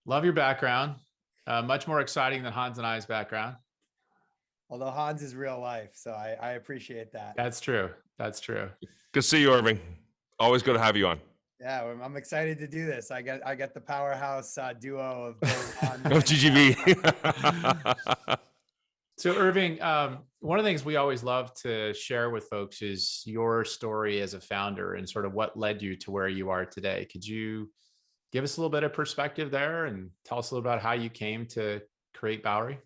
Love your background. Much more exciting than Hans and I's background. Although Hans is real life, so I appreciate that. That's true. That's true. Good to see you, Irving. Always good to have you on. Yeah, I'm excited to do this. I got the powerhouse duo of both Hans Of GGV. So Irving, one of the things we always love to share with folks is your story as a founder and sort of what led you to where you are today. Could you give us a little bit of perspective there and tell us a little about how you came to create Bowery?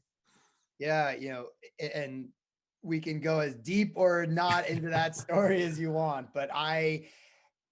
Yeah, and we can go as deep or not into that story as you want, but I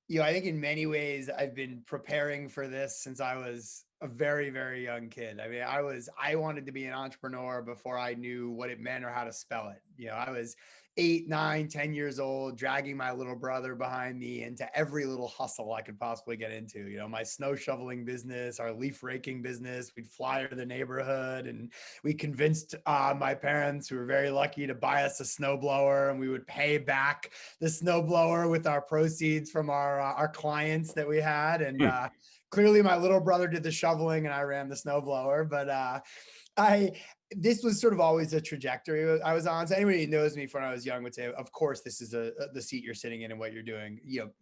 think in many ways I've been preparing for this since I was a very, very young kid. I mean, I wanted to be an entrepreneur before I knew what it meant or how to spell it. I was 8, 9, 10 years old, dragging my little brother behind me into every little hustle I could possibly get into. My snow shoveling business, our leaf raking business. We'd flyer the neighborhood, and we convinced my parents, who were very lucky, to buy us a snowblower, and we would pay back the snowblower with our proceeds from our clients that we had. And clearly, my little brother did the shoveling, and I ran the snowblower. But this was sort of always a trajectory I was on. So anybody who knows me from when I was young would say, of course, this is the seat you're sitting in and what you're doing.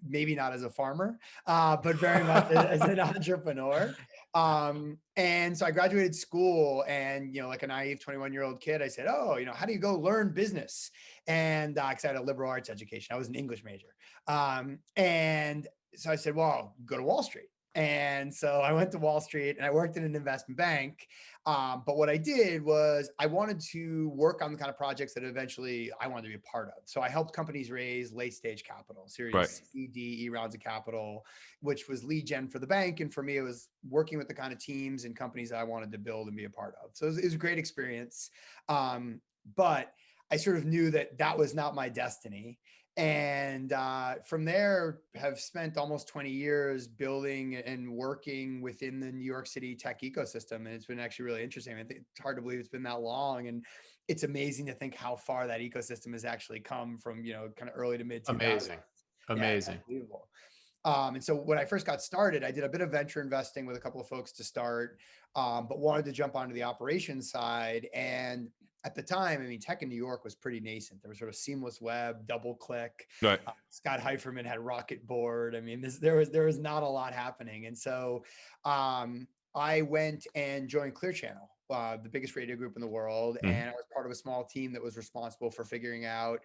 Maybe not as a farmer, but very much as an entrepreneur. And so I graduated school, and, like a naive 21-year-old kid, I said, oh, how do you go learn business? And cause I had a liberal arts education. I was an English major. And so I said, well, go to Wall Street. And so I went to Wall Street and I worked in an investment bank. But what I did was I wanted to work on the kind of projects that eventually I wanted to be a part of. So I helped companies raise late stage capital, Series C, D, E rounds of capital, which was lead gen for the bank. And for me, it was working with the kind of teams and companies that I wanted to build and be a part of. So it was a great experience. But I sort of knew that was not my destiny. And from there, have spent almost 20 years building and working within the New York City tech ecosystem. And it's been actually really interesting. I think it's hard to believe it's been that long. And it's amazing to think how far that ecosystem has actually come from, kind of early to mid 2000s. Amazing. Yeah, unbelievable. And so when I first got started, I did a bit of venture investing with a couple of folks to start, but wanted to jump onto the operations side. And at the time, I mean, tech in New York was pretty nascent. There was sort of seamless web, DoubleClick. Right. Scott Heiferman had Rocket Board. I mean, there was not a lot happening. And so I went and joined Clear Channel, the biggest radio group in the world. Mm-hmm. And I was part of a small team that was responsible for figuring out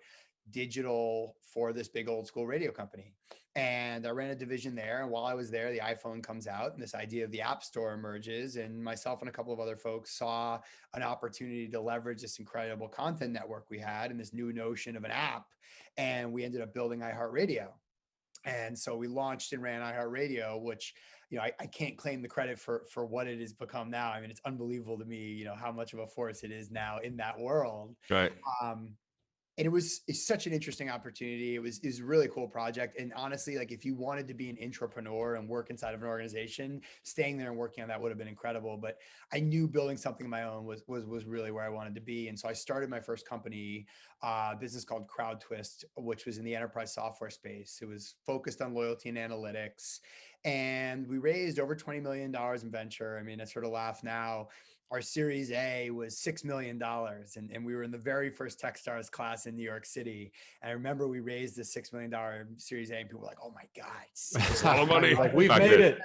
digital for this big old school radio company. And I ran a division there. And while I was there, the iPhone comes out and this idea of the App Store emerges. And myself and a couple of other folks saw an opportunity to leverage this incredible content network we had and this new notion of an app. And we ended up building iHeartRadio. And so we launched and ran iHeartRadio, which, I can't claim the credit for what it has become now. I mean, it's unbelievable to me, how much of a force it is now in that world. Right. And it's such an interesting opportunity. It was a really cool project. And honestly, like if you wanted to be an entrepreneur and work inside of an organization, staying there and working on that would have been incredible. But I knew building something of my own was really where I wanted to be. And so I started my first company, business called CrowdTwist, which was in the enterprise software space. It was focused on loyalty and analytics. And we raised over $20 million in venture. I mean, I sort of laugh now. Our Series A was $6 million. And we were in the very first Techstars class in New York City. And I remember we raised this $6 million Series A and people were like, oh my God. It's a lot of money. Like, we've made it.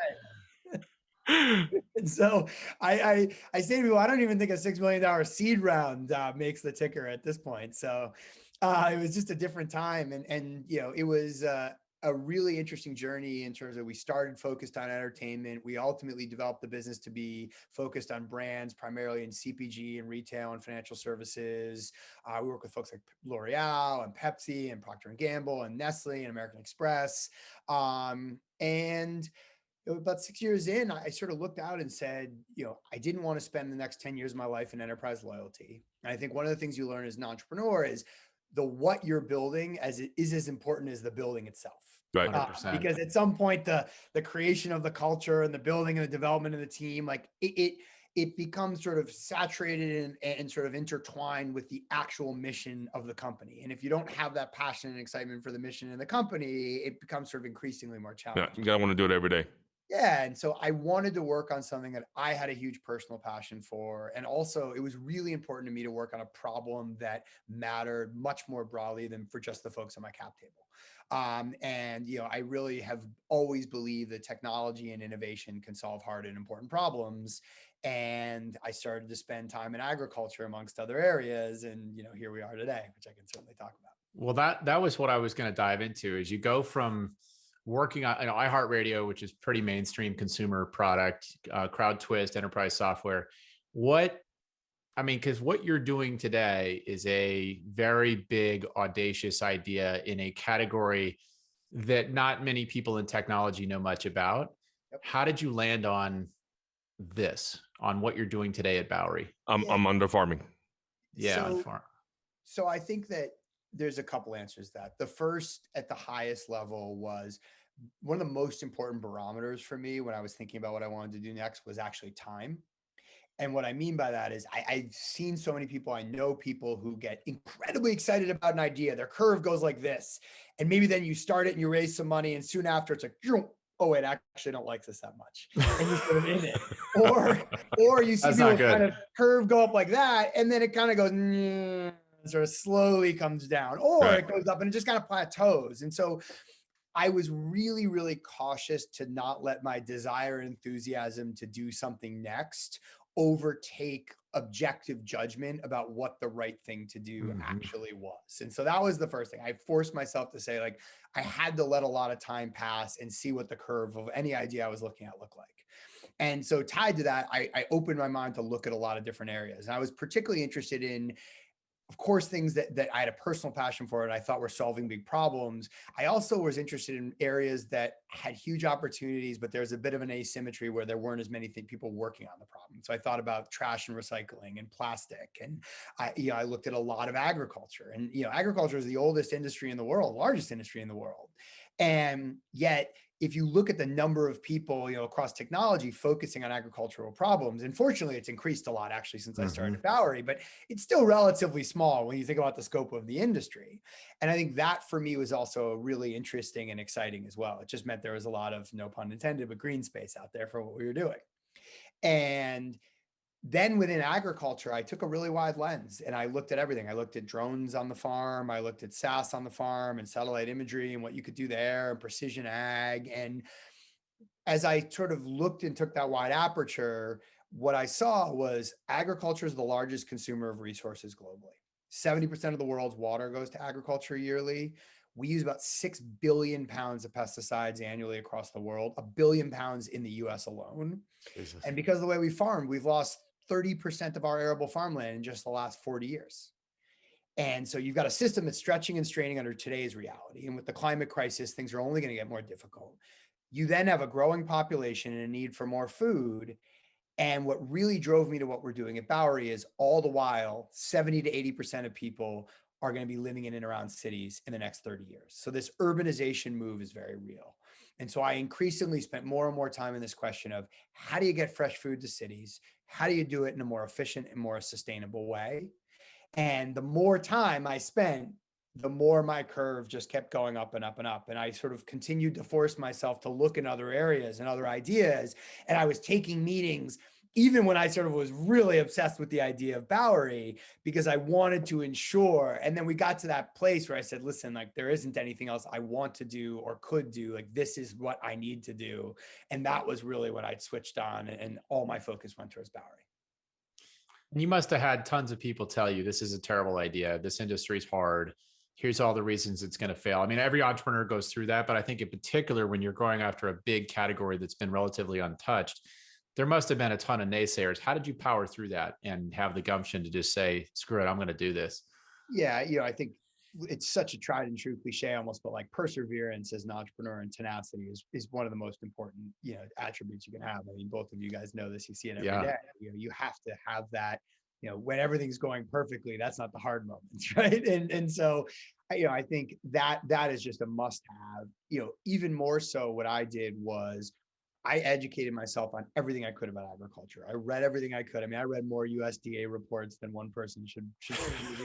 And so I say to people, I don't even think a $6 million seed round makes the ticker at this point. So it was just a different time. And it was a really interesting journey in terms of we started focused on entertainment. We ultimately developed the business to be focused on brands, primarily in CPG and retail and financial services. We work with folks like L'Oreal and Pepsi and Procter & Gamble and Nestle and American Express. And about 6 years in, I sort of looked out and said, I didn't want to spend the next 10 years of my life in enterprise loyalty. And I think one of the things you learn as an entrepreneur is what you're building is as important as the building itself. Right. Because at some point, the creation of the culture and the building and the development of the team, like it becomes sort of saturated and sort of intertwined with the actual mission of the company. And if you don't have that passion and excitement for the mission in the company, it becomes sort of increasingly more challenging. Yeah, you gotta want to do it every day. Yeah. And so I wanted to work on something that I had a huge personal passion for. And also it was really important to me to work on a problem that mattered much more broadly than for just the folks on my cap table. And, I really have always believed that technology and innovation can solve hard and important problems. And I started to spend time in agriculture amongst other areas. And, here we are today, which I can certainly talk about. Well, that was what I was going to dive into. Is you go from working on iHeartRadio, which is pretty mainstream consumer product, CrowdTwist, enterprise software. Because what you're doing today is a very big, audacious idea in a category that not many people in technology know much about. Yep. How did you land on what you're doing today at Bowery? I'm under farming. Yeah, on So, farm. so I think that there's a couple answers to that. The first at the highest level was one of the most important barometers for me when I was thinking about what I wanted to do next was actually time. And what I mean by that is I've seen so many people, I know people who get incredibly excited about an idea. Their curve goes like this. And maybe then you start it and you raise some money and soon after it's like, oh wait, I actually don't like this that much. And you're sort of in it. Or you see people kind of curve go up like that. And then it kind of goes, sort of slowly comes down, or it goes up and it just kind of plateaus. And so I was really, really cautious to not let my desire and enthusiasm to do something next overtake objective judgment about what the right thing to do actually was. And so that was the first thing. I forced myself to say, like, I had to let a lot of time pass and see what the curve of any idea I was looking at looked like. And so tied to that, I opened my mind to look at a lot of different areas. And I was particularly interested in, of course, things that I had a personal passion for and I thought were solving big problems. I also was interested in areas that had huge opportunities, but there's a bit of an asymmetry where there weren't as many people working on the problem. So I thought about trash and recycling and plastic. And I looked at a lot of agriculture, and, agriculture is the oldest industry in the world, largest industry in the world. And yet, if you look at the number of people, across technology focusing on agricultural problems, unfortunately, it's increased a lot actually since I started at Bowery, but it's still relatively small when you think about the scope of the industry. And I think that for me was also really interesting and exciting as well. It just meant there was a lot of, no pun intended, but green space out there for what we were doing. And then within agriculture, I took a really wide lens and I looked at everything. I looked at drones on the farm. I looked at SaaS on the farm and satellite imagery and what you could do there and precision ag. And as I sort of looked and took that wide aperture, what I saw was agriculture is the largest consumer of resources globally. 70% of the world's water goes to agriculture yearly. We use about 6 billion pounds of pesticides annually across the world, 1 billion pounds in the US alone. Jesus. And because of the way we farm, we've lost 30% of our arable farmland in just the last 40 years. And so you've got a system that's stretching and straining under today's reality. And with the climate crisis, things are only going to get more difficult. You then have a growing population and a need for more food. And what really drove me to what we're doing at Bowery is all the while, 70 to 80% of people are going to be living in and around cities in the next 30 years. So this urbanization move is very real. And so I increasingly spent more and more time in this question of how do you get fresh food to cities? How do you do it in a more efficient and more sustainable way? And the more time I spent, the more my curve just kept going up and up and up. And I sort of continued to force myself to look in other areas and other ideas. And I was taking meetings even when I sort of was really obsessed with the idea of Bowery, because I wanted to ensure. And then we got to that place where I said, listen, like, there isn't anything else I want to do or could do. Like, this is what I need to do. And that was really what I'd switched on. And all my focus went towards Bowery. And you must have had tons of people tell you, this is a terrible idea. This industry is hard. Here's all the reasons it's going to fail. I mean, every entrepreneur goes through that, but I think in particular, when you're going after a big category that's been relatively untouched, there must have been a ton of naysayers. How did you power through that and have the gumption to just say, screw it, I'm going to do this? Yeah, I think it's such a tried and true cliche almost, but like perseverance as an entrepreneur and tenacity is one of the most important, attributes you can have. I mean, both of you guys know this, you see it every day. You have to have that, when everything's going perfectly, that's not the hard moments, right? And so, I think that is just a must have. Even more so what I did was I educated myself on everything I could about agriculture. I read everything I could. I mean, I read more USDA reports than one person should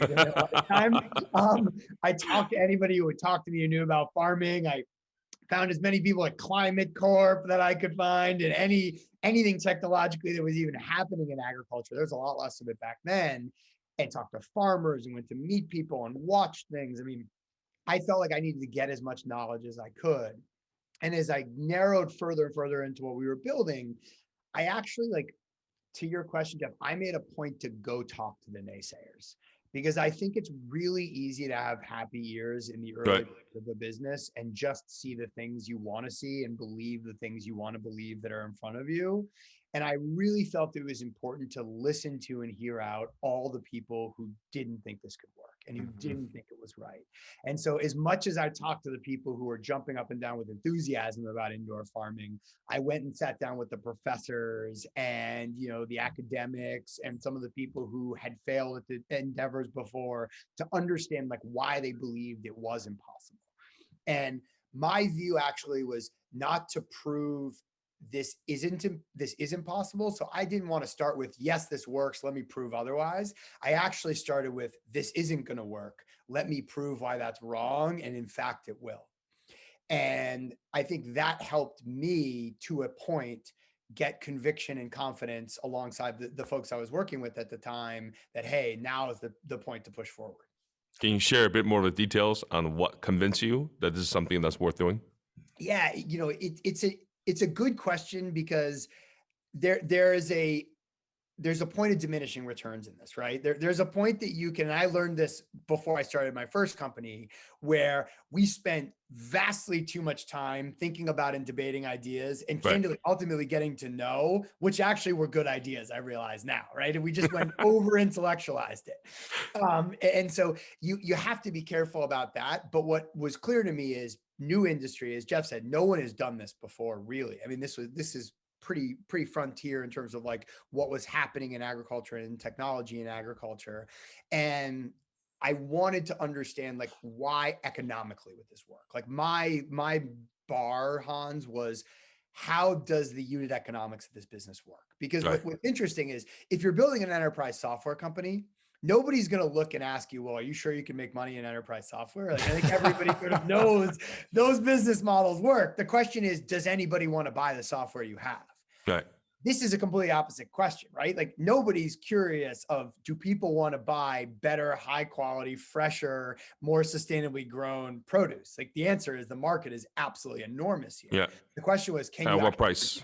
read at a time. I talked to anybody who would talk to me who knew about farming. I found as many people at Climate Corp that I could find, and anything technologically that was even happening in agriculture. There's a lot less of it back then, and talked to farmers and went to meet people and watch things. I mean, I felt like I needed to get as much knowledge as I could. And as I narrowed further and further into what we were building, I actually, like, to your question, Jeff, I made a point to go talk to the naysayers, because I think it's really easy to have happy years in the early part of the business and just see the things you want to see and believe the things you want to believe that are in front of you. And I really felt it was important to listen to and hear out all the people who didn't think this could work and who didn't think it was right. And so as much as I talked to the people who were jumping up and down with enthusiasm about indoor farming, I went and sat down with the professors and, you know, the academics and some of the people who had failed at the endeavors before to understand like why they believed it was impossible. And my view actually was not to prove this isn't possible. So I didn't want to start with, yes, this works, let me prove otherwise. I actually started with, this isn't going to work, let me prove why that's wrong. And in fact, it will. And I think that helped me to a point get conviction and confidence alongside the folks I was working with at the time that, hey, now is the point to push forward. Can you share a bit more of the details on what convinced you that this is something that's worth doing? Yeah, you know, it's a good question, because there's a point of diminishing returns in this, right? There's a point that you can, and I learned this before I started my first company, where we spent vastly too much time thinking about and debating ideas and candidly, ultimately getting to know, which actually were good ideas, I realize now, right? And we just went over intellectualized it. And so you have to be careful about that. But what was clear to me is new industry, as Jeff said, no one has done this before, really. I mean, this is pretty frontier in terms of like what was happening in agriculture and technology in agriculture. And I wanted to understand like why economically would this work? Like my bar, Hans, was, how does the unit economics of this business work? Because what's interesting is, if you're building an enterprise software company, nobody's going to look and ask you, well, are you sure you can make money in enterprise software? Like, I think everybody sort of knows those business models work. The question is, does anybody want to buy the software you have? Right. This is a completely opposite question, right? Like, nobody's curious of, do people want to buy better, high quality, fresher, more sustainably grown produce? Like, the answer is the market is absolutely enormous here. Yeah. The question was, can you what price?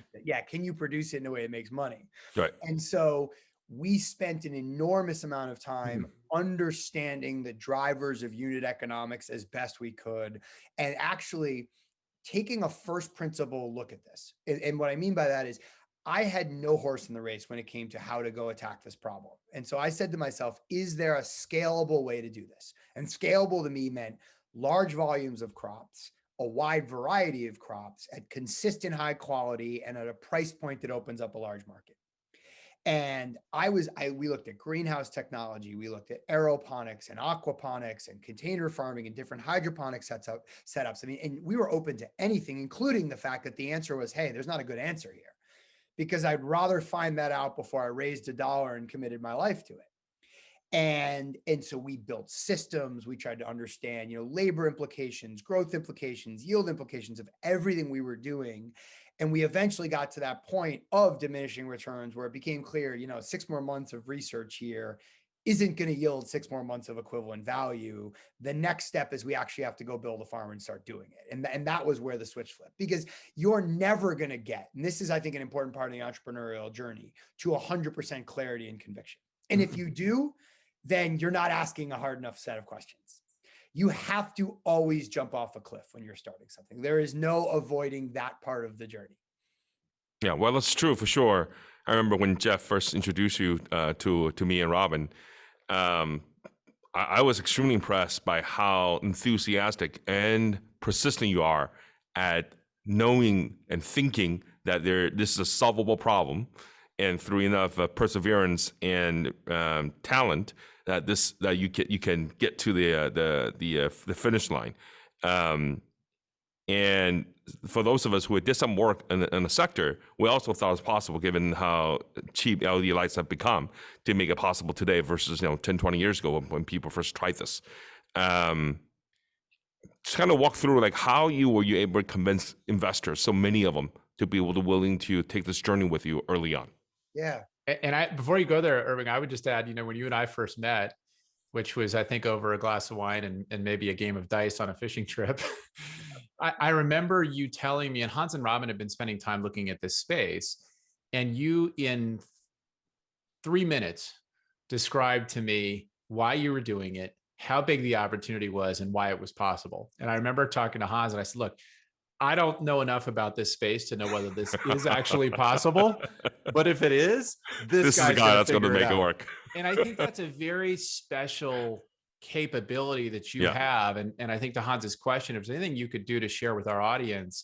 can you produce it in a way that makes money? Right. And so we spent an enormous amount of time understanding the drivers of unit economics as best we could, and actually taking a first principle look at this. And what I mean by that is, I had no horse in the race when it came to how to go attack this problem. And so I said to myself, is there a scalable way to do this? And scalable to me meant large volumes of crops, a wide variety of crops at consistent high quality, and at a price point that opens up a large market. And we looked at greenhouse technology, we looked at aeroponics and aquaponics and container farming and different hydroponic setups. I mean, and we were open to anything, including the fact that the answer was, hey, there's not a good answer here, because I'd rather find that out before I raised $1 and committed my life to it. And so we built systems. We tried to understand, you know, labor implications, growth implications, yield implications of everything we were doing. And we eventually got to that point of diminishing returns where it became clear, you know, 6 more months of research here isn't going to yield 6 more months of equivalent value. The next step is we actually have to go build a farm and start doing it. And that was where the switch flipped, because you're never going to get, and this is, I think, an important part of the entrepreneurial journey, to 100% clarity and conviction. And if you do, then you're not asking a hard enough set of questions. You have to always jump off a cliff when you're starting something. There is no avoiding that part of the journey. Yeah, well, that's true for sure. I remember when Jeff first introduced you to me and Robin, I was extremely impressed by how enthusiastic and persistent you are at knowing and thinking that this is a solvable problem, and through enough perseverance and talent that you can get to the finish line. And for those of us who did some work in the sector, we also thought it was possible, given how cheap LED lights have become, to make it possible today versus 10, 20 years ago when people first tried this. just kind of walk through like how were you able to convince investors, so many of them, to be able to willing to take this journey with you early on? Yeah. And before you go there, Irving, I would just add, when you and I first met, which was, I think, over a glass of wine and maybe a game of dice on a fishing trip. I remember you telling me, and Hans and Robin had been spending time looking at this space, and you, in 3 minutes, described to me why you were doing it, how big the opportunity was, and why it was possible. And I remember talking to Hans, and I said, look, I don't know enough about this space to know whether this is actually possible, but if it is, this is the guy's guy gonna that's going to figure make it out. work. And I think that's a very special capability that you have. And I think to Hans's question, if there's anything you could do to share with our audience,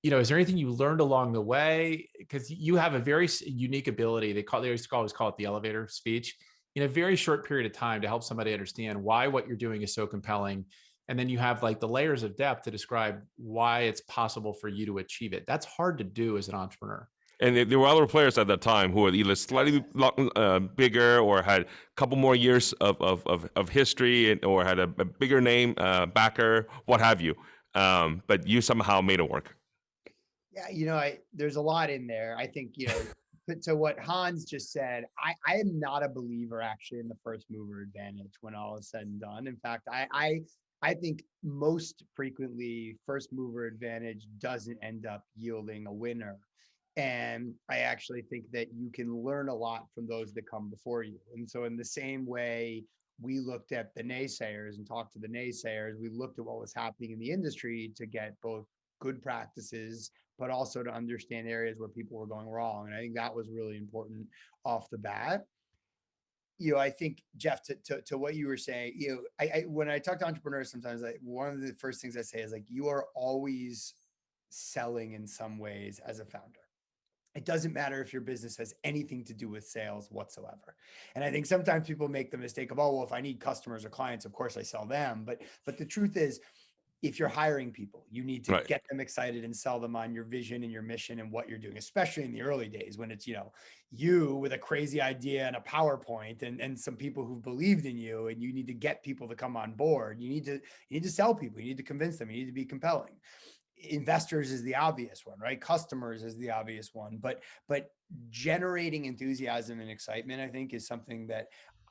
is there anything you learned along the way? Because you have a very unique ability. They always call it the elevator speech, in a very short period of time, to help somebody understand why what you're doing is so compelling. And then you have like the layers of depth to describe why it's possible for you to achieve it. That's hard to do as an entrepreneur. And there were other players at that time who were either slightly bigger or had a couple more years of history, or had a bigger name, backer, what have you. But you somehow made it work. Yeah, there's a lot in there. I think, to what Hans just said, I am not a believer actually in the first mover advantage when all is said and done. In fact, I think most frequently first mover advantage doesn't end up yielding a winner. And I actually think that you can learn a lot from those that come before you. And so in the same way we looked at the naysayers and talked to the naysayers, we looked at what was happening in the industry to get both good practices, but also to understand areas where people were going wrong. And I think that was really important off the bat. I think, Jeff, to what you were saying, when I talk to entrepreneurs, sometimes one of the first things I say is like, you are always selling in some ways as a founder. It doesn't matter if your business has anything to do with sales whatsoever. And I think sometimes people make the mistake of, oh, well, if I need customers or clients, of course I sell them. But the truth is, if you're hiring people, you need to get them excited and sell them on your vision and your mission and what you're doing, especially in the early days when it's, you with a crazy idea and a PowerPoint and some people who believed in you, and you need to get people to come on board. You need to sell people. You need to convince them. You need to be compelling. Investors is the obvious one, right? Customers is the obvious one, but generating enthusiasm and excitement, I think, is something that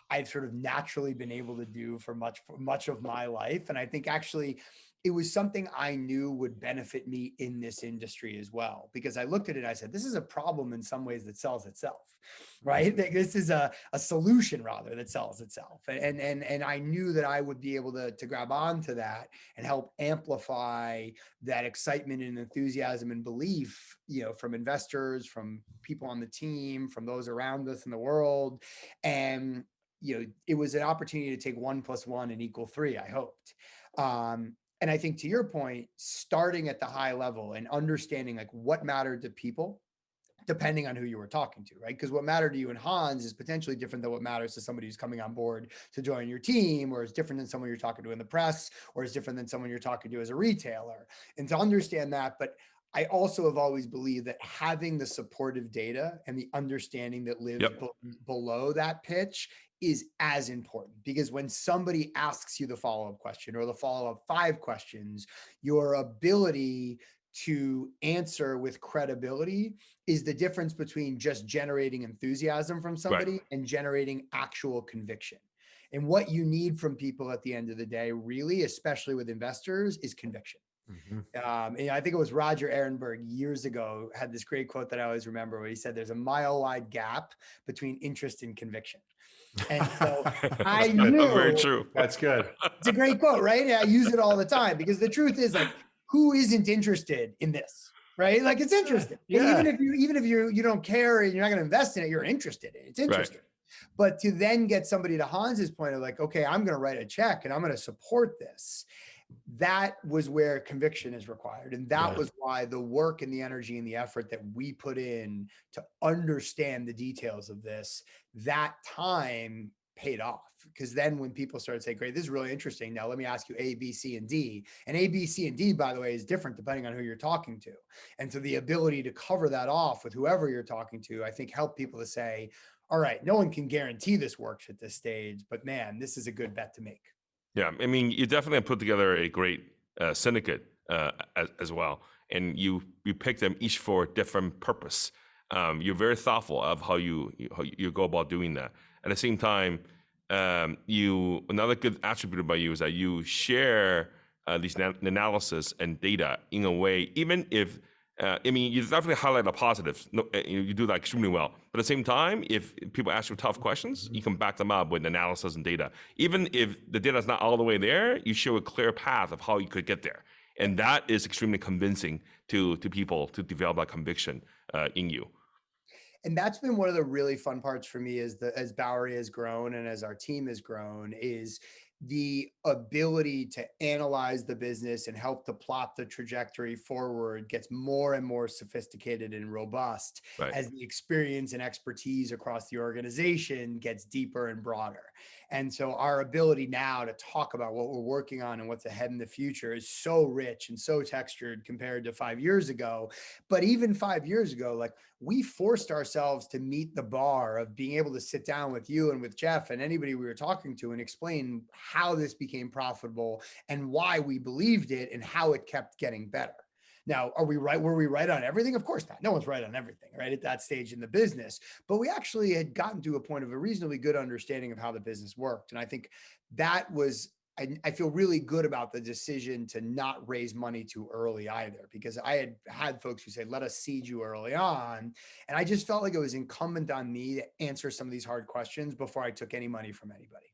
I've sort of naturally been able to do for much of my life. And I think actually it was something I knew would benefit me in this industry as well, because I looked at it and I said, this is a problem in some ways that sells itself, right? This is a solution rather that sells itself. And I knew that I would be able to grab onto that and help amplify that excitement and enthusiasm and belief, from investors, from people on the team, from those around us in the world. And it was an opportunity to take 1 + 1 = 3, I hoped. And I think, to your point, starting at the high level and understanding like what mattered to people, depending on who you were talking to, right? Because what mattered to you and Hans is potentially different than what matters to somebody who's coming on board to join your team, or is different than someone you're talking to in the press, or is different than someone you're talking to as a retailer. And to understand that, but I also have always believed that having the supportive data and the understanding that lives below that pitch is as important, because when somebody asks you the follow-up question or the follow-up 5 questions, your ability to answer with credibility is the difference between just generating enthusiasm from somebody and generating actual conviction. And what you need from people at the end of the day, really, especially with investors, is conviction. And I think it was Roger Ehrenberg years ago had this great quote that I always remember, where he said, there's a mile-wide gap between interest and conviction. And so I knew, very true. That's good. It's a great quote, right? And I use it all the time, because the truth is, like, who isn't interested in this, right? Like, it's interesting. Yeah. Even if you don't care and you're not going to invest in it, you're interested in it. It's interesting. But to then get somebody to Hans's point of like, okay, I'm going to write a check and I'm going to support this. That was where conviction is required. And that was why the work and the energy and the effort that we put in to understand the details of this, that time paid off. Because then when people started saying, great, this is really interesting, now let me ask you A, B, C, and D. And A, B, C, and D, by the way, is different depending on who you're talking to. And so the ability to cover that off with whoever you're talking to, I think, helped people to say, all right, no one can guarantee this works at this stage, but man, this is a good bet to make. Yeah, I mean, you definitely put together a great syndicate as well, and you pick them each for a different purpose. You're very thoughtful of how you go about doing that. At the same time, another good attribute about you is that you share these analysis and data in a way, even if I mean, you definitely highlight the positives. No, you do that extremely well. But at the same time, if people ask you tough questions, you can back them up with analysis and data. Even if the data is not all the way there, you show a clear path of how you could get there. And that is extremely convincing to people to develop that conviction in you. And that's been one of the really fun parts for me as Bowery has grown and as our team has grown, is the ability to analyze the business and help to plot the trajectory forward gets more and more sophisticated and robust Right. as the experience and expertise across the organization gets deeper and broader. And so our ability now to talk about what we're working on and what's ahead in the future is so rich and so textured compared to 5 years ago. But even 5 years ago, like, we forced ourselves to meet the bar of being able to sit down with you and with Jeff and anybody we were talking to and explain how this became profitable and why we believed it and how it kept getting better. Now, are we right? Were we right on everything? Of course not. No one's right on everything, right? At that stage in the business, but we actually had gotten to a point of a reasonably good understanding of how the business worked. And I think that was, I feel really good about the decision to not raise money too early either, because I had folks who say, let us seed you early on. And I just felt like it was incumbent on me to answer some of these hard questions before I took any money from anybody.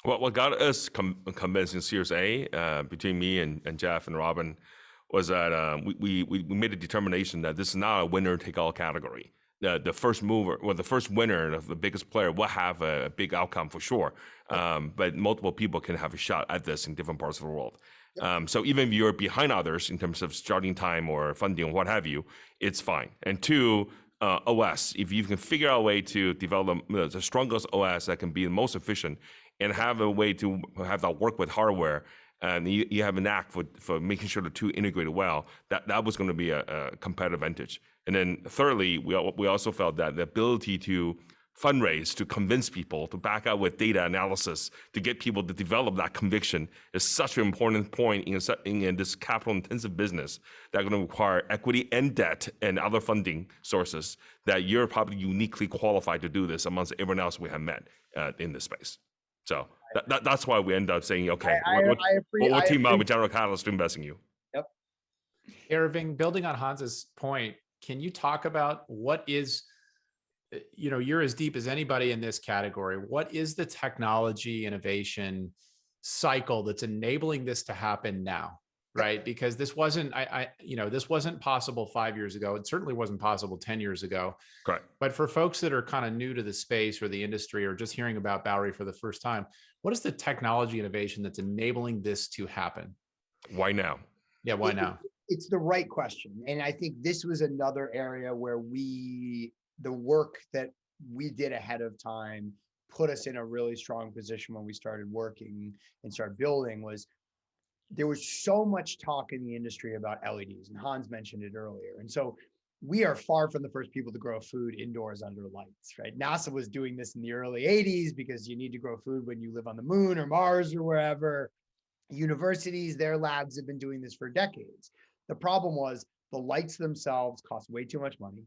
What got us convinced in Series A between me and Jeff and Robin was that we made a determination that this is not a winner take all category. The first mover, or the first winner of the biggest player will have a big outcome for sure. But multiple people can have a shot at this in different parts of the world. So even if you're behind others in terms of starting time or funding or what have you, it's fine. And two, OS, if you can figure out a way to develop the strongest OS that can be the most efficient and have a way to have that work with hardware, and you have a knack for making sure the two integrated well, that was going to be a competitive advantage. And then thirdly, we also felt that the ability to fundraise, to convince people, to back up with data analysis, to get people to develop that conviction is such an important point in this capital intensive business that's going to require equity and debt and other funding sources, that you're probably uniquely qualified to do this amongst everyone else we have met in this space. So that's why we end up saying, okay, we'll team up with General Catalyst to invest in you. Yep. Irving, building on Hans's point, can you talk about what is, you're as deep as anybody in this category. What is the technology innovation cycle that's enabling this to happen now? Right? Because this wasn't, this wasn't possible 5 years ago. It certainly wasn't possible 10 years ago. Correct. But for folks that are kind of new to the space or the industry or just hearing about Bowery for the first time, what is the technology innovation that's enabling this to happen? Why now? Yeah, why now? It's the right question. And I think this was another area where the work that we did ahead of time put us in a really strong position when we started working and started building. Was there was so much talk in the industry about LEDs, and Hans mentioned it earlier. And so we are far from the first people to grow food indoors under lights, right? NASA was doing this in the early 80s because you need to grow food when you live on the moon or Mars or wherever. Universities, their labs have been doing this for decades. The problem was the lights themselves cost way too much money,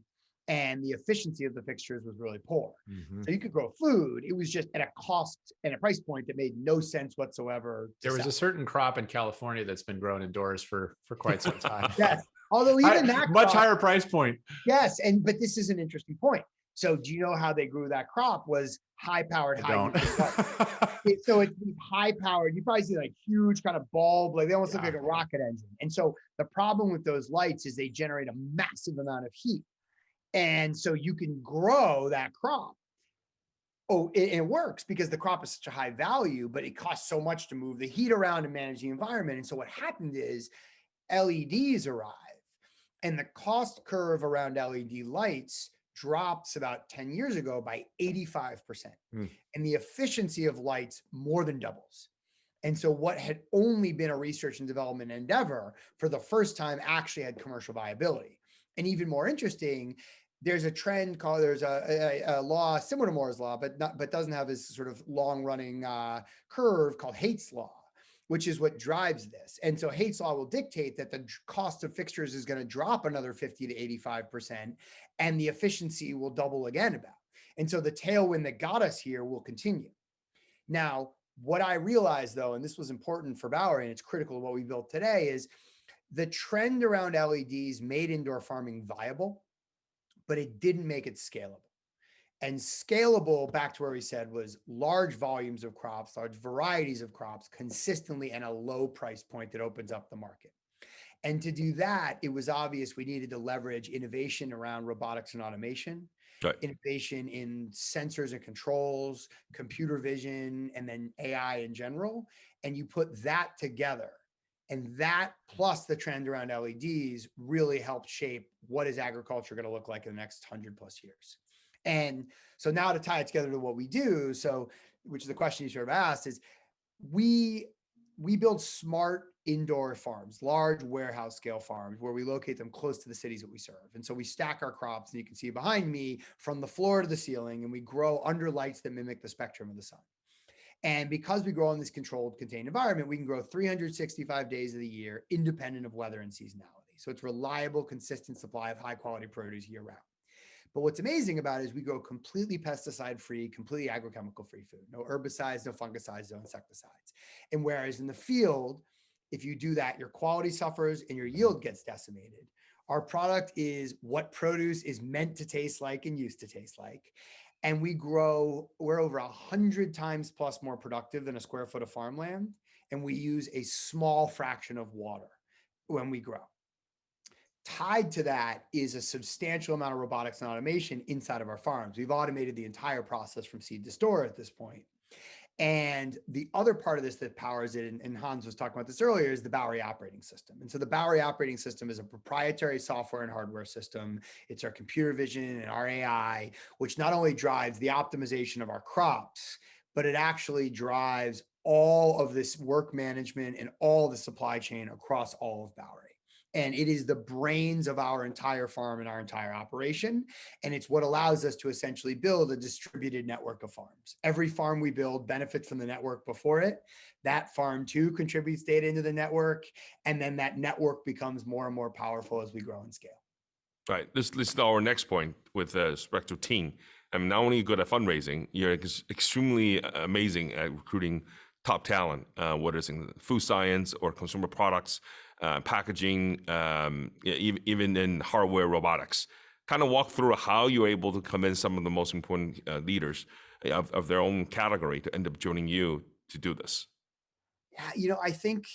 and the efficiency of the fixtures was really poor. So you could grow food. It was just at a cost and a price point that made no sense whatsoever. There was a certain crop in California that's been grown indoors for quite some time. Yes. Although even that much higher price point. Yes. But this is an interesting point. So do you know how they grew that crop? Was high-powered, so it's high-powered. You probably see like huge kind of bulb, like they almost look like a rocket engine. And so the problem with those lights is they generate a massive amount of heat. And so you can grow that crop. Oh, it works because the crop is such a high value, but it costs so much to move the heat around and manage the environment. And so what happened is LEDs arrive, and the cost curve around LED lights drops about 10 years ago by 85%. And the efficiency of lights more than doubles. And so what had only been a research and development endeavor for the first time actually had commercial viability. And even more interesting, there's a trend called, there's a law similar to Moore's law, but doesn't have this sort of long running curve called Haight's law, which is what drives this. And so Haight's law will dictate that the cost of fixtures is going to drop another 50 to 85%, and the efficiency will double again about. And so the tailwind that got us here will continue. Now, what I realized though, and this was important for Bowery and it's critical to what we built today, is the trend around LEDs made indoor farming viable, but it didn't make it scalable. And scalable, back to where we said, was large volumes of crops, large varieties of crops, consistently, and a low price point that opens up the market. And to do that, it was obvious we needed to leverage innovation around robotics and automation, Right. innovation in sensors and controls, computer vision, and then AI in general. And you put that together, and that plus the trend around LEDs really helped shape what is agriculture going to look like in the next 100+ years. And so now to tie it together to what we do, so which is the question you sort of asked, is we build smart indoor farms, large warehouse scale farms where we locate them close to the cities that we serve. And so we stack our crops, and you can see behind me, from the floor to the ceiling, and we grow under lights that mimic the spectrum of the sun. And because we grow in this controlled, contained environment, we can grow 365 days of the year, independent of weather and seasonality. So it's reliable, consistent supply of high quality produce year round. But what's amazing about it is we grow completely pesticide-free, completely agrochemical-free food. No herbicides, no fungicides, no insecticides. And whereas in the field, if you do that, your quality suffers and your yield gets decimated. Our product is what produce is meant to taste like and used to taste like. And we're over 100 times plus more productive than a square foot of farmland. And we use a small fraction of water when we grow. Tied to that is a substantial amount of robotics and automation inside of our farms. We've automated the entire process from seed to store at this point. And the other part of this that powers it, and Hans was talking about this earlier, is the Bowery operating system. And so the Bowery operating system is a proprietary software and hardware system. It's our computer vision and our AI, which not only drives the optimization of our crops, but it actually drives all of this work management and all the supply chain across all of Bowery. And it is the brains of our entire farm and our entire operation. And it's what allows us to essentially build a distributed network of farms. Every farm we build benefits from the network before it. That farm too contributes data into the network. And then that network becomes more and more powerful as we grow and scale. Right. This is our next point with respect to team. I mean, not only good at fundraising, you're extremely amazing at recruiting top talent, whether it's in food science or consumer products, packaging, even in hardware robotics. Kind of walk through how you're able to convince some of the most important leaders of their own category to end up joining you to do this. Yeah, I think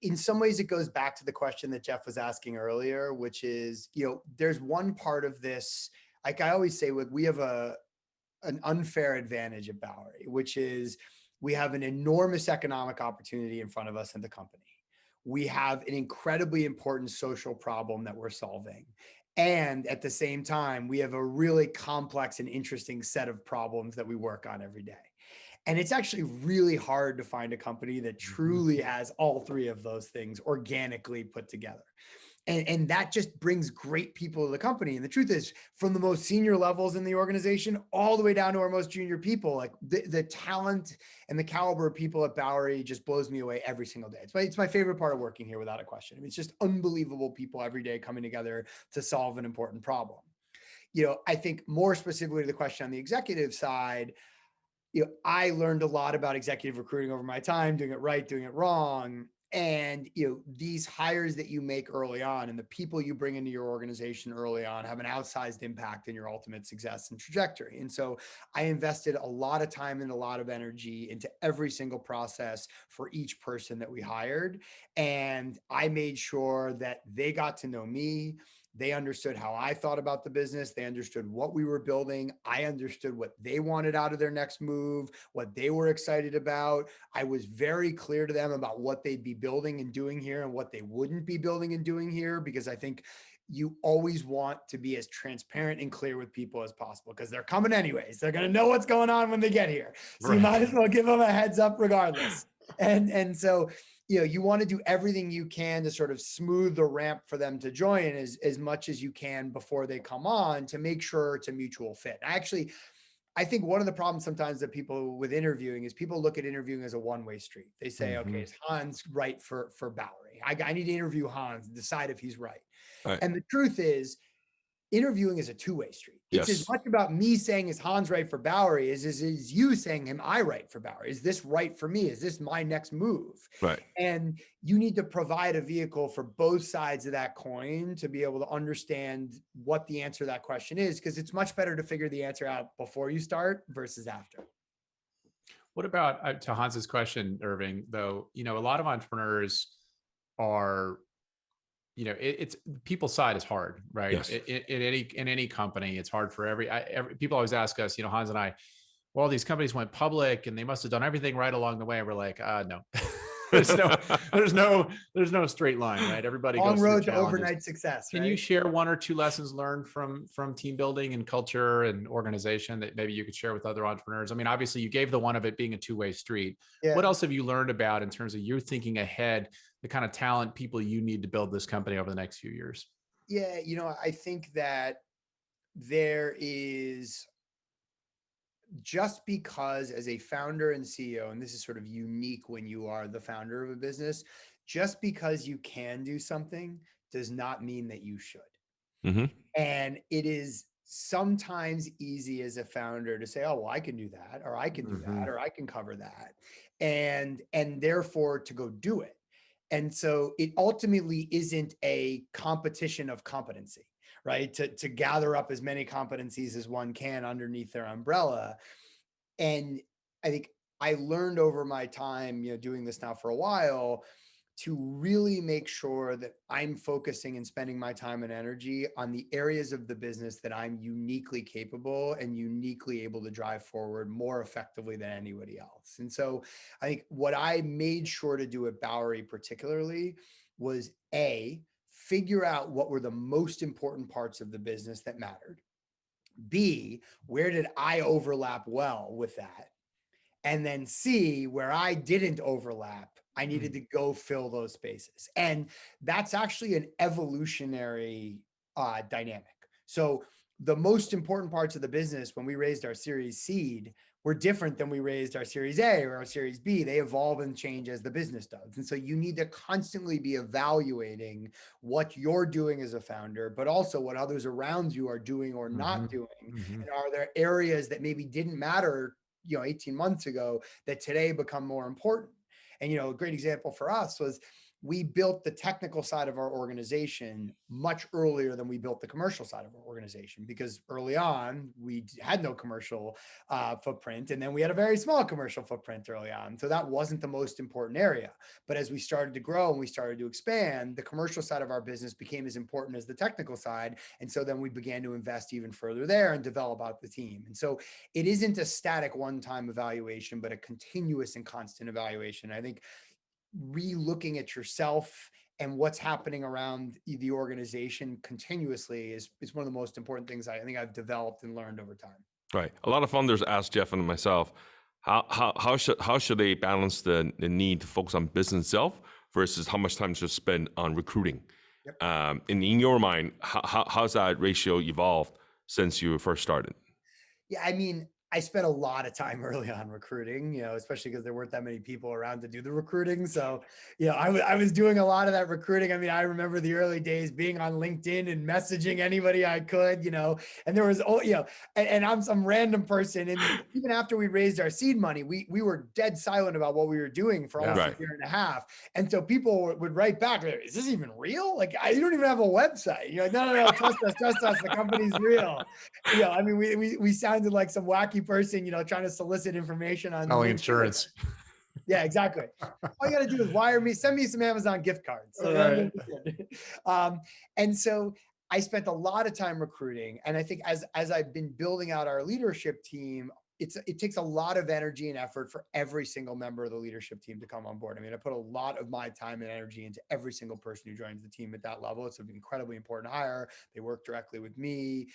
in some ways it goes back to the question that Jeff was asking earlier, which is, there's one part of this, like I always say, we have an unfair advantage at Bowery, which is we have an enormous economic opportunity in front of us in the company. We have an incredibly important social problem that we're solving. And at the same time, we have a really complex and interesting set of problems that we work on every day. And it's actually really hard to find a company that truly has all three of those things organically put together. And that just brings great people to the company. And the truth is, from the most senior levels in the organization all the way down to our most junior people, like the talent and the caliber of people at Bowery just blows me away every single day. It's my favorite part of working here, without a question. I mean, it's just unbelievable people every day coming together to solve an important problem. I think more specifically to the question on the executive side, I learned a lot about executive recruiting over my time, doing it right, doing it wrong. And, these hires that you make early on and the people you bring into your organization early on have an outsized impact in your ultimate success and trajectory. And so I invested a lot of time and a lot of energy into every single process for each person that we hired. And I made sure that they got to know me. They understood how I thought about the business. They understood what we were building. I understood what they wanted out of their next move, what they were excited about. I was very clear to them about what they'd be building and doing here and what they wouldn't be building and doing here, because I think you always want to be as transparent and clear with people as possible, because they're coming anyways. They're going to know what's going on when they get here. So You might as well give them a heads up regardless. And so you want to do everything you can to sort of smooth the ramp for them to join as much as you can before they come on, to make sure it's a mutual fit. I think one of the problems sometimes that people with interviewing is people look at interviewing as a one-way street. They say, okay, is Hans right for Bowery? I need to interview Hans, decide if he's right. Right. And the truth is, interviewing is a two-way street. It's as much about me saying, is Hans right for Bowery, is you saying, am I right for Bowery? Is this right for me? Is this my next move? Right. And you need to provide a vehicle for both sides of that coin to be able to understand what the answer to that question is, because it's much better to figure the answer out before you start versus after. What about, to Hans's question, Irving, though, a lot of entrepreneurs are, it's people's side is hard, right? Yes. In any company, it's hard for every people always ask us, Hans and I, well, these companies went public and they must have done everything right along the way. And we're like, no, there's no straight line, right? Everybody long goes road through to overnight success. Can you share one or two lessons learned from team building and culture and organization that maybe you could share with other entrepreneurs? I mean, obviously you gave the one of it being a two-way street. Yeah. What else have you learned about in terms of you thinking ahead, the kind of talent people you need to build this company over the next few years? Yeah, I think that there is, just because as a founder and CEO, and this is sort of unique when you are the founder of a business, just because you can do something does not mean that you should. And it is sometimes easy as a founder to say, oh, well, I can do that, or I can do that, or I can cover that. And therefore to go do it. And so it ultimately isn't a competition of competency, right? To gather up as many competencies as one can underneath their umbrella. And I think I learned over my time, doing this now for a while, to really make sure that I'm focusing and spending my time and energy on the areas of the business that I'm uniquely capable and uniquely able to drive forward more effectively than anybody else. And so I think what I made sure to do at Bowery particularly was A, figure out what were the most important parts of the business that mattered. B, where did I overlap well with that? And then C, where I didn't overlap, I needed to go fill those spaces. And that's actually an evolutionary dynamic. So the most important parts of the business when we raised our Series Seed were different than we raised our Series A or our Series B. They evolve and change as the business does. And so you need to constantly be evaluating what you're doing as a founder, but also what others around you are doing or not doing. And are there areas that maybe didn't matter 18 months ago that today become more important? And, a great example for us was we built the technical side of our organization much earlier than we built the commercial side of our organization, because early on we had no commercial footprint. And then we had a very small commercial footprint early on. So that wasn't the most important area. But as we started to grow and we started to expand, the commercial side of our business became as important as the technical side. And so then we began to invest even further there and develop out the team. And so it isn't a static one-time evaluation, but a continuous and constant evaluation. I think re-looking at yourself and what's happening around the organization continuously is one of the most important things I think I've developed and learned over time. Right. A lot of founders ask Jeff and myself, how should they balance the need to focus on business itself versus how much time to spend on recruiting? Yep. And in your mind, how's that ratio evolved since you first started? Yeah, I mean, I spent a lot of time early on recruiting, especially because there weren't that many people around to do the recruiting. So, I was doing a lot of that recruiting. I mean, I remember the early days being on LinkedIn and messaging anybody I could, and there was, and I'm some random person. And even after we raised our seed money, we were dead silent about what we were doing for almost a year and a half. And so people would write back, is this even real? Like, you don't even have a website. You're like, no, trust us. The company's real. I mean, we sounded like some wacky person, trying to solicit information on selling insurance. Yeah, exactly. All you got to do is send me some Amazon gift cards. So right. And so I spent a lot of time recruiting. And I think as I've been building out our leadership team, it takes a lot of energy and effort for every single member of the leadership team to come on board. I mean, I put a lot of my time and energy into every single person who joins the team at that level. It's an incredibly important hire. They work directly with me.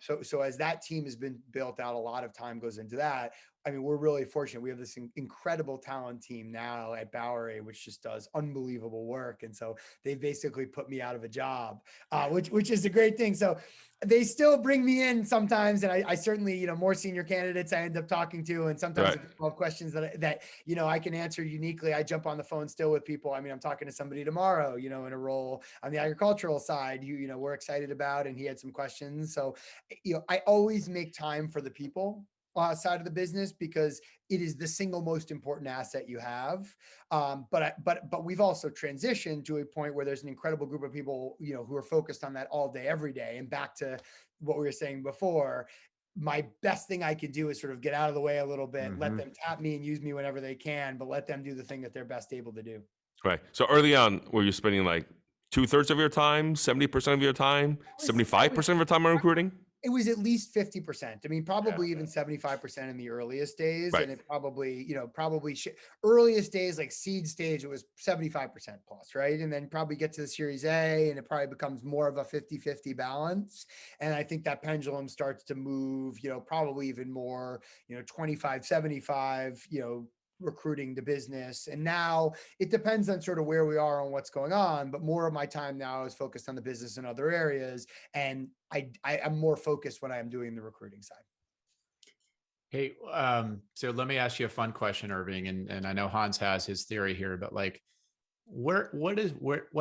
So as that team has been built out, a lot of time goes into that. I mean, we're really fortunate. We have this incredible talent team now at Bowery, which just does unbelievable work. And so they basically put me out of a job, which is a great thing. So they still bring me in sometimes. And I certainly, more senior candidates I end up talking to, and sometimes if people have questions that, I can answer uniquely. I jump on the phone still with people. I mean, I'm talking to somebody tomorrow, in a role on the agricultural side, we're excited about, and he had some questions. So, I always make time for the people side of the business, because it is the single most important asset you have. But we've also transitioned to a point where there's an incredible group of people, who are focused on that all day, every day. And back to what we were saying before, my best thing I could do is sort of get out of the way a little bit, let them tap me and use me whenever they can, but let them do the thing that they're best able to do. Right. So early on, were you spending like 2/3 of your time, 70% of your time, 75% of your time on recruiting? It was at least 50%. I mean, probably even 75% in the earliest days. Right. And it probably, earliest days, like seed stage, it was 75% plus, right? And then probably get to the Series A, and it probably becomes more of a 50-50 balance. And I think that pendulum starts to move, probably even more, 25-75, recruiting the business. And now it depends on sort of where we are on what's going on, but more of my time now is focused on the business in other areas. And I'm more focused when I am doing the recruiting side. Hey, so let me ask you a fun question, Irving, and I know Hans has his theory here, but like, what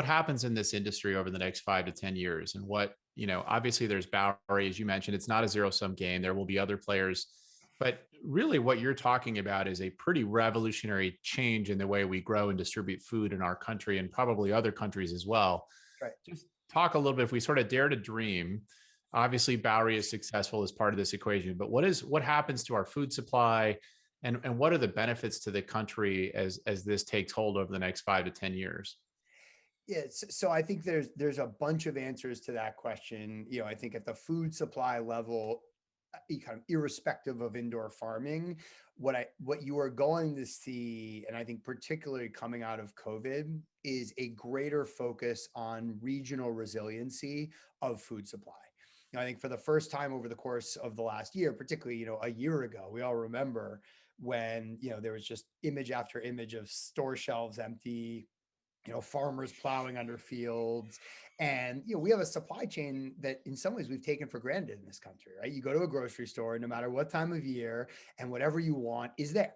happens in this industry over the next 5 to 10 years? And obviously there's Bowery, as you mentioned, it's not a zero-sum game. There will be other players, but really what you're talking about is a pretty revolutionary change in the way we grow and distribute food in our country, and probably other countries as well. Right. Just talk a little bit, if we sort of dare to dream. Obviously Bowery is successful as part of this equation, but what happens to our food supply, and what are the benefits to the country as this takes hold over the next 5 to 10 years? Yeah, so I think there's a bunch of answers to that question. I think at the food supply level, kind of irrespective of indoor farming, what you are going to see, and I think particularly coming out of COVID, is a greater focus on regional resiliency of food supply. I think for the first time over the course of the last year, particularly, a year ago, we all remember when, there was just image after image of store shelves empty, farmers plowing under fields. And, we have a supply chain that in some ways we've taken for granted in this country, right? You go to a grocery store, no matter what time of year, and whatever you want is there.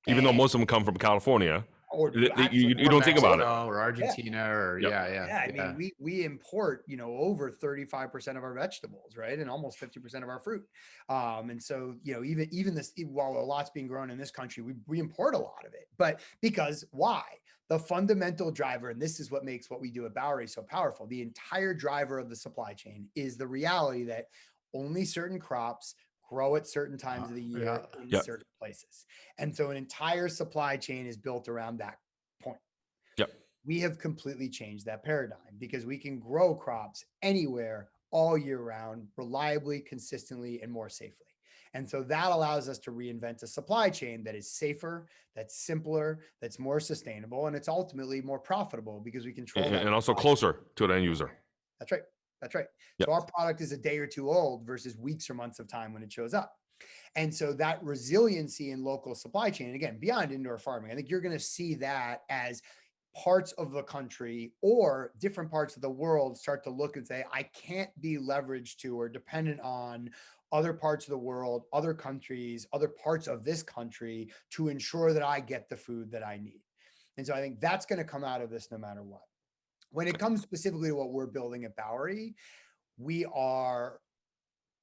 Even though most of them come from California. Or you don't think about it. Or Argentina, or I mean, we import, over 35% of our vegetables, right? And almost 50% of our fruit. And so, even this, while a lot's being grown in this country, we import a lot of it. But because why? The fundamental driver, and this is what makes what we do at Bowery so powerful, the entire driver of the supply chain is the reality that only certain crops grow at certain times of the year in certain places. And so an entire supply chain is built around that point. Yep. We have completely changed that paradigm, because we can grow crops anywhere all year round, reliably, consistently, and more safely. And so that allows us to reinvent a supply chain that is safer, that's simpler, that's more sustainable, and it's ultimately more profitable, because we control and also closer to the end user. That's right. That's right. Yep. So our product is a day or two old versus weeks or months of time when it shows up. And so that resiliency in local supply chain, again, beyond indoor farming, I think you're going to see that as parts of the country or different parts of the world start to look and say, I can't be leveraged to or dependent on other parts of the world, other countries, other parts of this country to ensure that I get the food that I need. And so I think that's going to come out of this no matter what. When it comes specifically to what we're building at Bowery, we are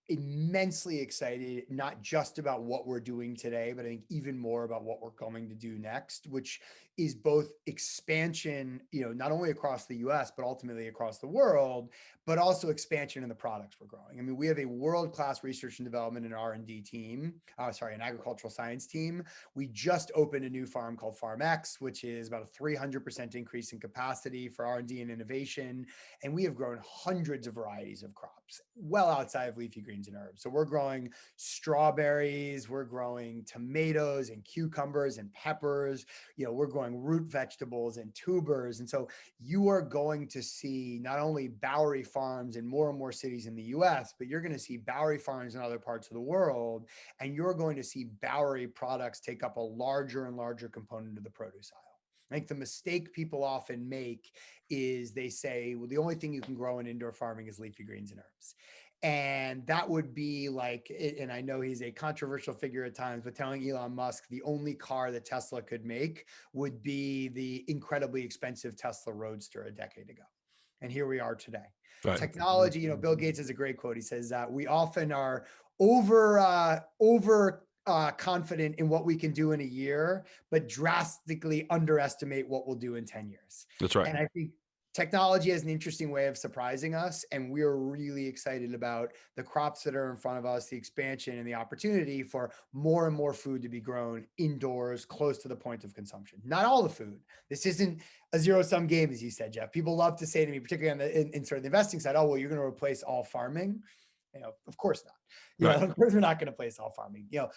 immensely excited, not just about what we're doing today, but I think even more about what we're going to do next, which is both expansion, not only across the US, but ultimately across the world, but also expansion in the products we're growing. I mean, we have a world-class research and development and R&D team, an agricultural science team. We just opened a new farm called Farm X, which is about a 300% increase in capacity for R&D and innovation. And we have grown hundreds of varieties of crops, well outside of leafy greens and herbs. So we're growing strawberries, we're growing tomatoes and cucumbers and peppers, we're growing root vegetables and tubers. And so you are going to see not only Bowery farms in more and more cities in the US, but you're going to see Bowery farms in other parts of the world. And you're going to see Bowery products take up a larger and larger component of the produce aisle. I think the mistake people often make is they say, well, the only thing you can grow in indoor farming is leafy greens and herbs. And that would be like, and I know he's a controversial figure at times, but telling Elon Musk the only car that Tesla could make would be the incredibly expensive Tesla Roadster a decade ago. And here we are today. Right. Technology, you know, Bill Gates has a great quote. He says, we often are over confident in what we can do in a year, but drastically underestimate what we'll do in 10 years. That's right. And I think technology has an interesting way of surprising us. And we're really excited about the crops that are in front of us, the expansion and the opportunity for more and more food to be grown indoors, close to the point of consumption. Not all the food. This isn't a zero-sum game, as you said, Jeff. People love to say to me, particularly on the in sort of the investing side, oh, well, you're going to replace all farming. You know, of course not. You know, of course we're not going to replace all farming. You know,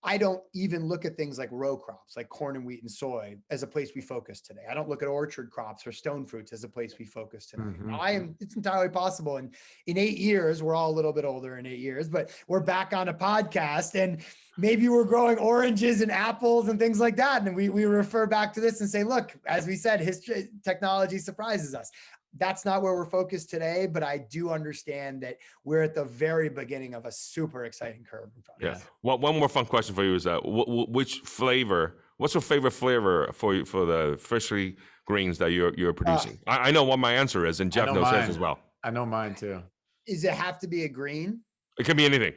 I don't even look at things like row crops, like corn and wheat and soy, as a place we focus today. I don't look at orchard crops or stone fruits as a place we focus today. Now, it's entirely possible. And in 8 years, we're all a little bit older in 8 years, but we're back on a podcast and maybe we're growing oranges and apples and things like that. And we refer back to this and say, look, as we said, history, technology surprises us. That's not where we're focused today, but I do understand that we're at the very beginning of a super exciting curve in front of us. Well, one more fun question for you is that what's your favorite flavor for the freshly greens that you're producing? I know what my answer is, and Jeff knows his as well. I know mine too. Does it have to be a green? It can be anything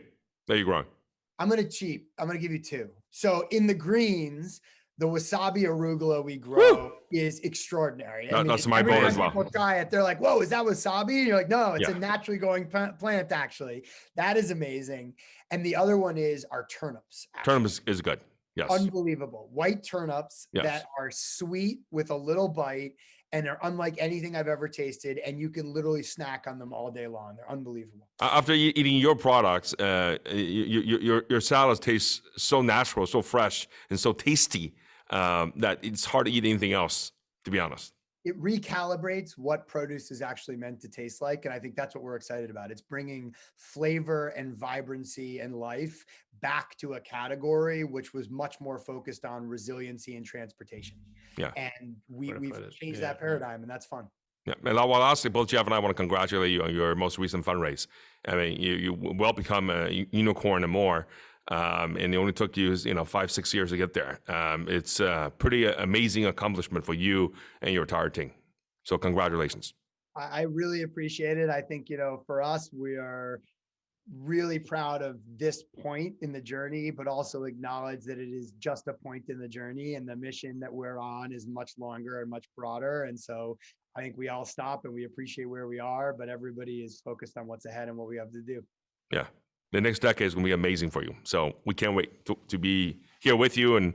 that you're growing. I'm going to cheat. I'm going to give you two. So in the greens, the wasabi arugula we grow is extraordinary. That's my bowl as well. People try it. They're like, whoa, is that wasabi? And you're like, no, it's a naturally growing plant, actually. That is amazing. And the other one is our turnips. Turnips is good. Yes. Unbelievable. White turnips that are sweet with a little bite and are unlike anything I've ever tasted. And you can literally snack on them all day long. They're unbelievable. After eating your products, your salad tastes so natural, so fresh, and so tasty that it's hard to eat anything else, to be honest. It recalibrates what produce is actually meant to taste like. And I think that's what we're excited about. It's bringing flavor and vibrancy and life back to a category which was much more focused on resiliency and transportation. Yeah. And we've changed that paradigm, and that's fun. Yeah, and well, honestly, both Jeff and I want to congratulate you on your most recent fundraise. I mean, you well become a unicorn and more. And it only took you, 5-6 years to get there. It's a pretty amazing accomplishment for you and your entire team. So congratulations. I really appreciate it. I think, for us, we are really proud of this point in the journey, but also acknowledge that it is just a point in the journey, and the mission that we're on is much longer and much broader. And so I think we all stop and we appreciate where we are, but everybody is focused on what's ahead and what we have to do. Yeah. The next decade is going to be amazing for you. So we can't wait to be here with you and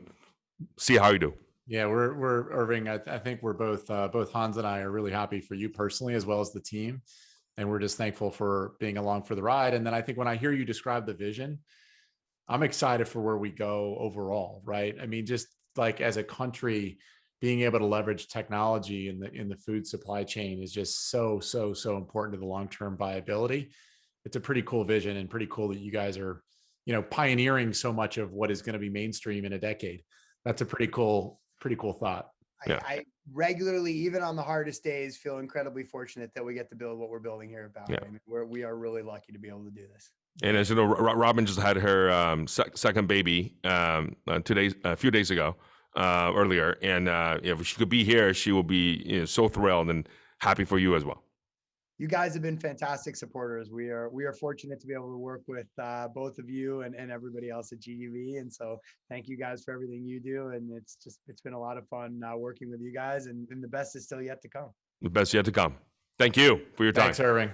see how you do. Yeah, we're Irving. I think we're both Hans and I are really happy for you personally, as well as the team. And we're just thankful for being along for the ride. And then I think when I hear you describe the vision, I'm excited for where we go overall, right? I mean, just like as a country, being able to leverage technology in the food supply chain is just so important to the long-term viability. It's a pretty cool vision, and pretty cool that you guys are, pioneering so much of what is going to be mainstream in a decade. That's a pretty cool thought. I regularly, even on the hardest days, feel incredibly fortunate that we get to build what we're building here at Bowey. We are really lucky to be able to do this. And as you know, Robin just had her second baby a few days ago, earlier. And if she could be here, she will be so thrilled and happy for you as well. You guys have been fantastic supporters. We are fortunate to be able to work with both of you and everybody else at GGV. And so thank you guys for everything you do. And it's been a lot of fun working with you guys, and the best is still yet to come. The best yet to come. Thank you for your time. Thanks, Irving.